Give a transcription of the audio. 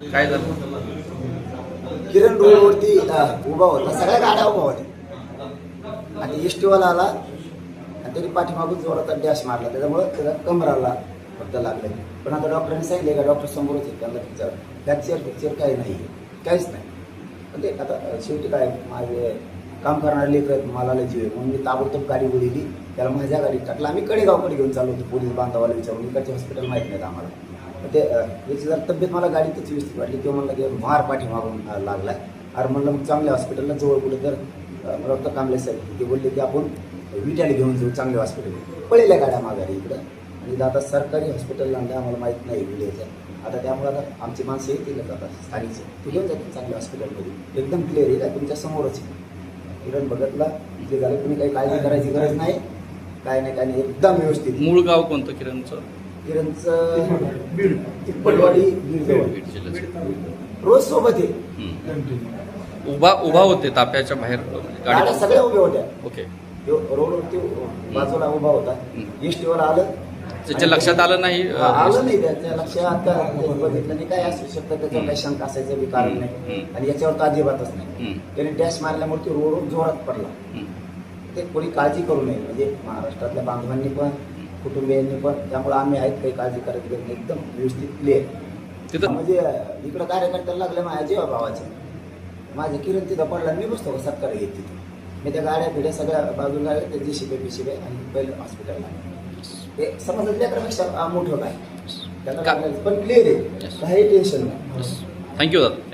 काय झालं? किरण रोडवरती उभा होता, सगळ्या गाड्या उभा होत्या आणि एसटीवाला आला आणि त्यांनी पाठीमागून जोरात डॅश मारला, त्याच्यामुळे त्याला कमराला फक्त लागलं. पण आता डॉक्टरांनी सांगितले का डॉक्टर समोरच आहेत, त्यांना फ्रॅक्चर काही नाही, काहीच नाही. पण ते आता शेवटी काय, माझे काम करणारे लेकर आहेत, मला जीव आहे म्हणून मी ताबडतोब गाडी बोलली, त्याला माझ्या गाडीत टाकलं. आम्ही कडेगावकडे घेऊन चाललो होतो, पोलीस बांधवाला विचारून, इकडचे हॉस्पिटल माहीत नाहीत आम्हाला. ते याची जर तब्येत मला गाडीतच व्यवस्थित वाटली किंवा म्हणलं की मार पाठीमागून लागला. अरे म्हणलं मग चांगल्या हॉस्पिटलला जवळ कुठे तर मला वाटतं कांबळे साहेब ते बोलले की आपण विट्याला घेऊन जाऊ चांगल्या हॉस्पिटल. पळल्या गाड्या माघारी इकडं आणि आता सरकारी हॉस्पिटलला आणलं, आम्हाला माहीत नाही विलेचं. आता त्यामुळे आता आमची माणसं येतील आता स्थानिकचे, ते घेऊन जातील चांगल्या हॉस्पिटलमध्ये. एकदम क्लिअर आहे का तुमच्या समोरच किरण भगतला जे झालं, तुम्ही काही काळजी करायची गरज नाही, काय नाही काय नाही, एकदम व्यवस्थित. मूळ गाव कोणतं किरणचं? किरणचं तिप्पटवाडी बीड रोज सोबत आहे. उभा होते ताप्याच्या बाहेर गाड्या गाडी. सगळ्या उभ्या होत्या. ओके. रोडवरती बाजूला उभा होता. एसटीवाला आलं, त्याच्या लक्षात आलं नाही? आलं नाही, त्याच्या लक्षात बघितलं नाही. काय असू शकतं त्याच्यावर काही शंका असायचं बी कारण नाही, आणि याच्यावर तर अजिबातच नाही. त्याने डॅश मारल्यामुळे ते रोडवर जोरात पडला. ते कोणी काळजी करू नये, म्हणजे महाराष्ट्रातल्या बांधवांनी पण कुटुंबियांनी पण. त्यामुळे आम्ही आहेत, काही काळजी करत गेलो, एकदम व्यवस्थित क्लिअर. तिथं म्हणजे इकडं कार्यकर्त्याला लागलं माझ्या जीवा भावाचे, माझे किरण तिथं पडला, मी बसतो सत्कार घेत तिथे. मी त्या गाड्या पिढ्या सगळ्या बाजूला ते जीसीबी पिसीबी आणि पहिलं हॉस्पिटलला. ते समजत लेकरापेक्षा मोठं काय त्याला, पण क्लिअर आहे, काही टेन्शन नाही. थँक्यू दादा.